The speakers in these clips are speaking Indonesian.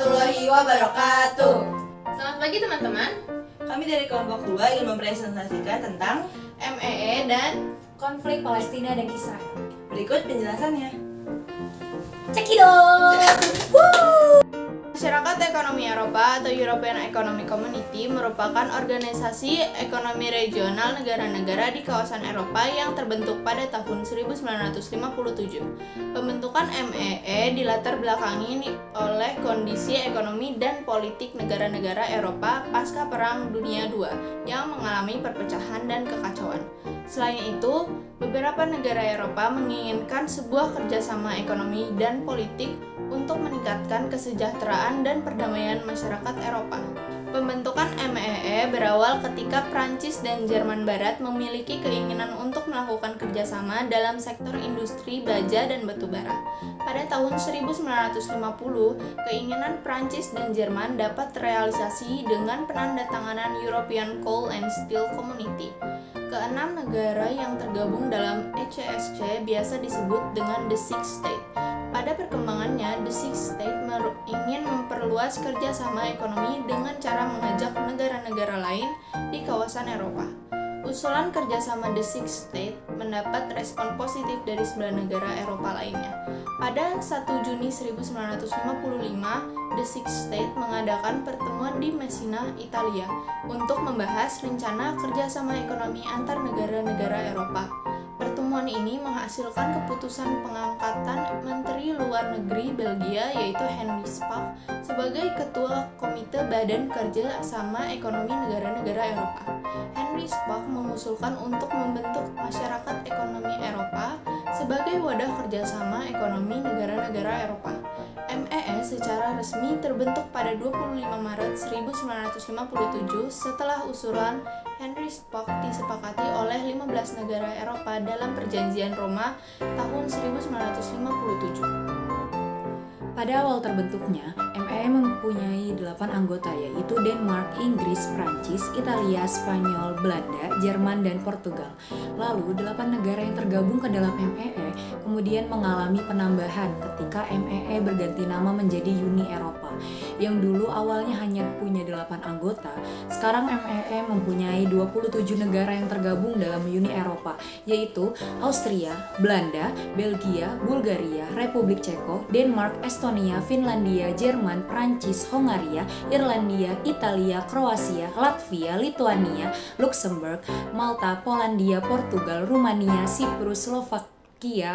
warahmatullahi wabarakatuh. Selamat pagi teman-teman. Kami dari kelompok 2 ingin mempresentasikan tentang MEE dan konflik Palestina dan Israel. berikut penjelasannya. Cekidot! Masyarakat Ekonomi Eropa atau European Economic Community merupakan organisasi ekonomi regional negara-negara di kawasan Eropa yang terbentuk pada tahun 1957. Pembentukan MEE dilatar belakangi oleh kondisi ekonomi dan politik negara-negara Eropa pasca Perang Dunia II yang mengalami perpecahan dan kekacauan. Selain itu, beberapa negara Eropa menginginkan sebuah kerjasama ekonomi dan politik untuk meningkatkan kesejahteraan dan perdamaian masyarakat Eropa. Pembentukan MEE berawal ketika Prancis dan Jerman Barat memiliki keinginan untuk melakukan kerjasama dalam sektor industri baja dan batubara. Pada tahun 1950, keinginan Prancis dan Jerman dapat terrealisasi dengan penandatanganan European Coal and Steel Community. Keenam negara yang tergabung dalam ECSC biasa disebut dengan The Six State. Pada perkembangannya, The Six State ingin memperluas kerjasama ekonomi dengan cara mengajak negara-negara lain di kawasan Eropa. Usulan kerjasama The Six State mendapat respon positif dari 9 negara Eropa lainnya. Pada 1 Juni 1955, The Six State mengadakan pertemuan di Messina, Italia, untuk membahas rencana kerjasama ekonomi antar negara-negara Eropa. Pertemuan ini menghasilkan keputusan pengangkatan Menteri Luar Negeri Belgia yaitu Henry Spaak sebagai Ketua Komite Badan Kerja Sama Ekonomi Negara-Negara Eropa. Henry Spaak mengusulkan untuk membentuk Masyarakat Ekonomi Eropa sebagai wadah kerjasama ekonomi negara-negara Eropa. MEE secara resmi terbentuk pada 25 Maret 1957 setelah usulan Henry Spaak disepakati oleh 15 negara Eropa dalam Perjanjian Roma tahun 1957. Pada awal terbentuknya, MEE mempunyai 8 anggota yaitu Denmark, Inggris, Prancis, Italia, Spanyol, Belanda, Jerman, dan Portugal. Lalu, 8 negara yang tergabung ke dalam MEE kemudian mengalami penambahan ketika MEE berganti nama menjadi Uni Eropa. Yang dulu awalnya hanya punya 8 anggota, sekarang MEE mempunyai 27 negara yang tergabung dalam Uni Eropa, yaitu Austria, Belanda, Belgia, Bulgaria, Republik Ceko, Denmark, Estonia, Finlandia, Jerman, Prancis, Hongaria, Irlandia, Italia, Kroasia, Latvia, Lituania, Luxembourg, Malta, Polandia, Portugal, Rumania, Siprus,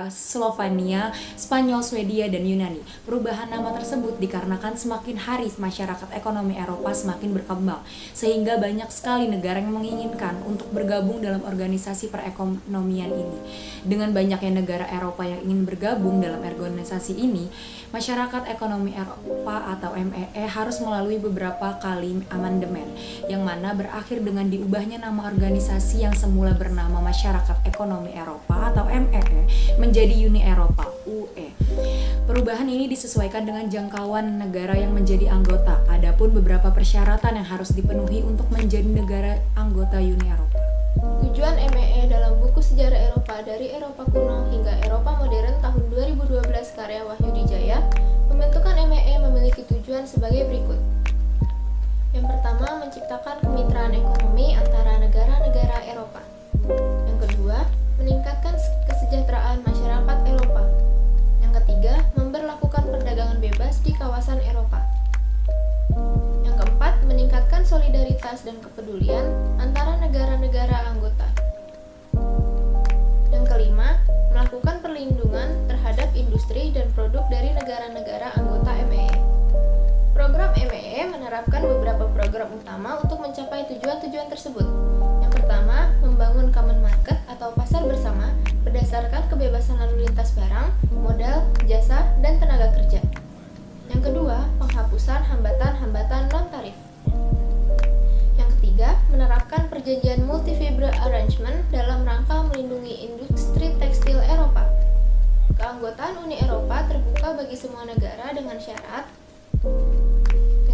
Slovenia, Spanyol, Swedia, dan Yunani. Perubahan nama tersebut dikarenakan semakin hari masyarakat ekonomi Eropa semakin berkembang, sehingga banyak sekali negara yang menginginkan untuk bergabung dalam organisasi perekonomian ini. Dengan banyaknya negara Eropa yang ingin bergabung dalam organisasi ini, masyarakat ekonomi Eropa atau MEE harus melalui beberapa kali amandemen, yang mana berakhir dengan diubahnya nama organisasi yang semula bernama Masyarakat Ekonomi Eropa atau MEE menjadi Uni Eropa (UE). Perubahan ini disesuaikan dengan jangkauan negara yang menjadi anggota. Adapun beberapa persyaratan yang harus dipenuhi untuk menjadi negara anggota Uni Eropa. Tujuan MEE dalam buku sejarah Eropa dari Eropa kuno hingga Eropa modern tahun 2012 karya Wahyu Dijaya, pembentukan MEE memiliki tujuan sebagai berikut. Yang pertama, menciptakan kemitraan ekonomi antara negara-negara Eropa. Yang kedua, meningkatkan kesejahteraan masyarakat Eropa. Yang ketiga, memberlakukan perdagangan bebas di kawasan Eropa. Yang keempat, meningkatkan solidaritas dan kepedulian antara negara-negara anggota. Yang kelima, melakukan perlindungan terhadap industri dan produk dari negara-negara anggota MEE. Program MEE menerapkan beberapa program utama untuk mencapai tujuan-tujuan tersebut. Yang pertama, membangun common market atau pasar bersama berdasarkan kebebasan lalu lintas barang, modal, jasa, dan tenaga kerja. Yang kedua, penghapusan hambatan-hambatan non-tarif. Yang ketiga, menerapkan perjanjian multi-fiber arrangement dalam rangka melindungi industri tekstil Eropa. Keanggotaan Uni Eropa terbuka bagi semua negara dengan syarat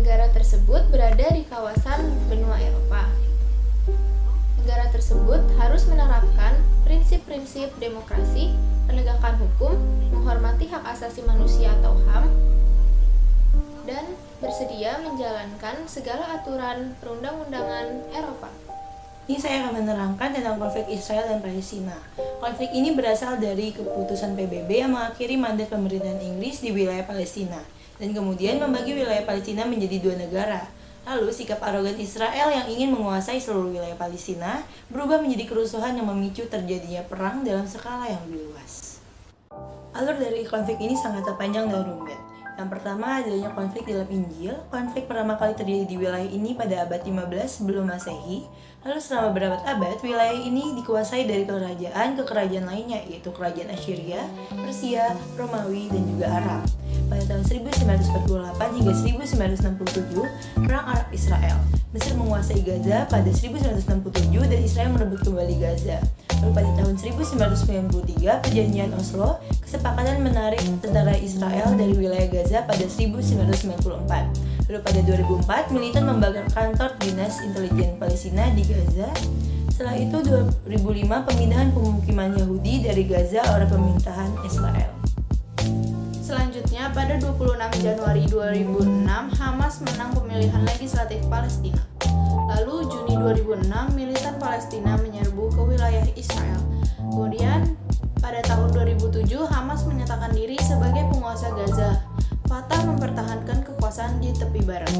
negara tersebut berada di kawasan benua Eropa. Negara tersebut harus menerapkan prinsip-prinsip demokrasi, penegakan hukum, menghormati hak asasi manusia atau HAM, dan bersedia menjalankan segala aturan perundang-undangan Eropa. Ini saya akan menerangkan tentang konflik Israel dan Palestina. Konflik ini berasal dari keputusan PBB yang mengakhiri mandat pemerintahan Inggris di wilayah Palestina dan kemudian membagi wilayah Palestina menjadi dua negara. Lalu sikap arogan Israel yang ingin menguasai seluruh wilayah Palestina berubah menjadi kerusuhan yang memicu terjadinya perang dalam skala yang lebih luas. Alur dari konflik ini sangat panjang dan rumit. Yang pertama adanya konflik dalam Injil. Konflik pertama kali terjadi di wilayah ini pada abad 15 sebelum Masehi. Lalu selama berabad-abad, wilayah ini dikuasai dari kerajaan ke kerajaan lainnya, yaitu kerajaan Assyria, Persia, Romawi, dan juga Arab. Pada tahun 1948 hingga 1967, Perang Arab-Israel. Mesir menguasai Gaza pada 1967 dan Israel merebut kembali Gaza. Lalu pada tahun 1993, Perjanjian Oslo, kesepakatan menarik tentara Israel dari wilayah Gaza pada 1994. Lalu pada 2004, militan membakar kantor Dinas Intelijen Palestina di Gaza. Setelah itu 2005, pemindahan pemukiman Yahudi dari Gaza oleh pemerintahan Israel. Selanjutnya, pada 26 Januari 2006, Hamas menang pemilihan legislatif Palestina. Lalu, Juni 2006, militan Palestina menyerbu ke wilayah Israel. Kemudian, pada tahun 2007, Hamas menyatakan diri sebagai penguasa Gaza. Fatah mempertahankan kekuasaan di tepi barat.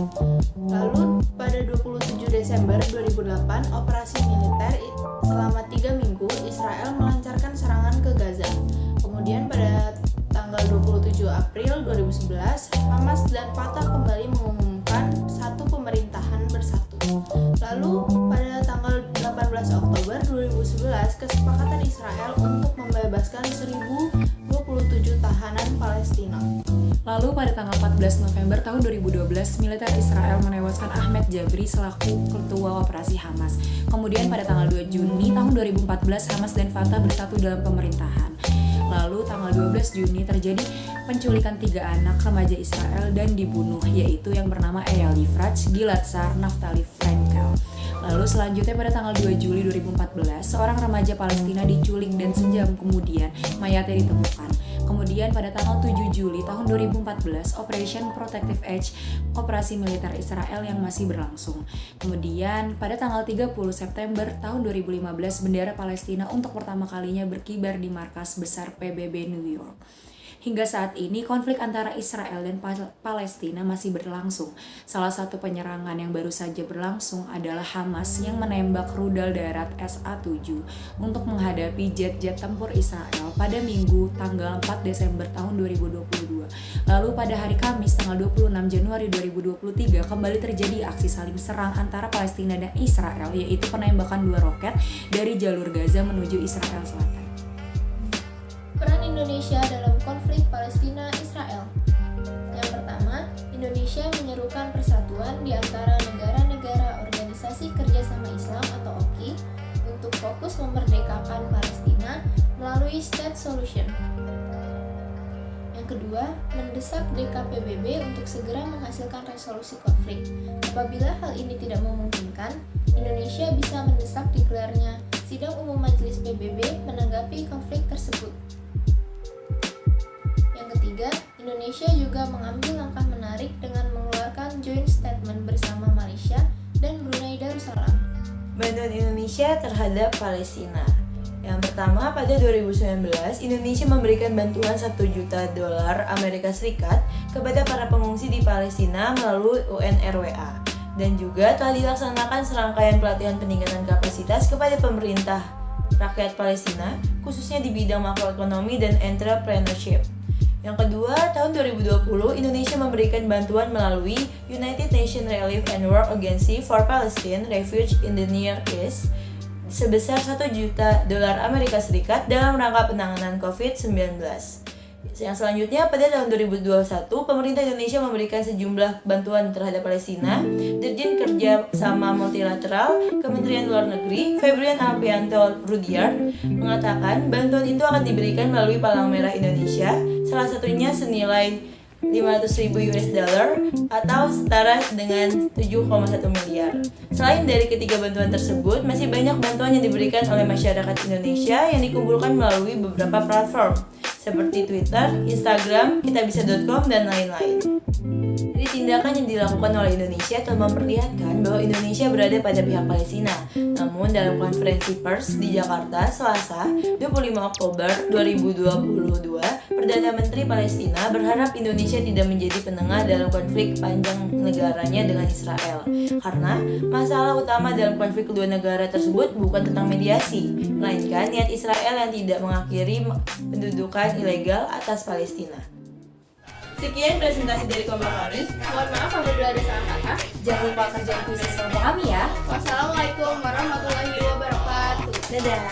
Lalu, pada 27 Desember 2008, operasi militer selama 3 minggu, Israel melancarkan serangan ke Gaza. Kemudian pada tanggal 27 April 2011, Hamas dan Fatah kembali mengumumkan satu pemerintahan bersatu. Lalu, pada tanggal 18 Oktober 2011, kesepakatan Israel untuk membebaskan 1027 tahanan Palestina. Lalu pada tanggal 14 November tahun 2012, militer Israel menewaskan Ahmed Jabri selaku ketua operasi Hamas. Kemudian pada tanggal 2 Juni tahun 2014, Hamas dan Fatah bersatu dalam pemerintahan. Lalu tanggal 12 Juni terjadi penculikan 3 anak remaja Israel dan dibunuh, yaitu yang bernama Eyal Yifrach, Gilad Sar, Naftali Frankel. Lalu selanjutnya pada tanggal 2 Juli 2014, seorang remaja Palestina diculik dan sejam kemudian mayatnya ditemukan. Kemudian pada tanggal 7 Juli tahun 2014, Operation Protective Edge, operasi militer Israel yang masih berlangsung. Kemudian pada tanggal 30 September tahun 2015, bendera Palestina untuk pertama kalinya berkibar di markas besar PBB New York. Hingga saat ini, konflik antara Israel dan Palestina masih berlangsung. Salah satu penyerangan yang baru saja berlangsung adalah Hamas yang menembak rudal darat SA-7 untuk menghadapi jet-jet tempur Israel pada Minggu tanggal 4 Desember tahun 2022. Lalu pada hari Kamis tanggal 26 Januari 2023 kembali terjadi aksi saling serang antara Palestina dan Israel, yaitu penembakan 2 roket dari jalur Gaza menuju Israel Selatan. Peran Indonesia dalam konflik Palestina-Israel. Yang pertama, Indonesia menyerukan persatuan di antara negara-negara Organisasi Kerjasama Islam atau OKI untuk fokus memerdekakan Palestina melalui State Solution. Yang kedua, mendesak DKPBB untuk segera menghasilkan resolusi konflik. Apabila hal ini tidak memungkinkan, Indonesia bisa mendesak digelarnya sidang umum Majelis PBB menanggapi konflik tersebut. Ketiga, Indonesia juga mengambil langkah menarik dengan mengeluarkan joint statement bersama Malaysia dan Brunei Darussalam. Bantuan Indonesia terhadap Palestina. Yang pertama, pada 2019, Indonesia memberikan bantuan $1 juta Amerika Serikat kepada para pengungsi di Palestina melalui UNRWA. Dan juga telah dilaksanakan serangkaian pelatihan peningkatan kapasitas kepada pemerintah rakyat Palestina, khususnya di bidang makroekonomi dan entrepreneurship. Yang kedua, tahun 2020, Indonesia memberikan bantuan melalui United Nations Relief and Work Agency for Palestine Refuge in the Near East sebesar $1 juta Amerika Serikat dalam rangka penanganan COVID-19. Yang selanjutnya, pada tahun 2021, pemerintah Indonesia memberikan sejumlah bantuan terhadap Palestina. Dirjen Kerja Sama Multilateral, Kementerian Luar Negeri, Febrian Alpianto Rudyard, mengatakan bantuan itu akan diberikan melalui Palang Merah Indonesia, salah satunya senilai $500.000 atau setara dengan 7,1 miliar. Selain dari ketiga bantuan tersebut, masih banyak bantuan yang diberikan oleh masyarakat Indonesia yang dikumpulkan melalui beberapa platform, seperti Twitter, Instagram, kitabisa.com, dan lain-lain. Jadi tindakan yang dilakukan oleh Indonesia telah memperlihatkan bahwa Indonesia berada pada pihak Palestina. Namun dalam konferensi pers di Jakarta, Selasa, 25 Oktober 2022, Perdana Menteri Palestina berharap Indonesia tidak menjadi penengah dalam konflik panjang negaranya dengan Israel. Karena masalah utama dalam konflik kedua negara tersebut bukan tentang mediasi, melainkan niat Israel yang tidak mengakhiri pendudukan ilegal atas Palestina. Sekian presentasi dari kelompok kami. Mohon maaf apabila ada salah kata. Jangan lupa kerjain kuis kelompok kami ya. Wassalamualaikum warahmatullahi wabarakatuh. Dadah.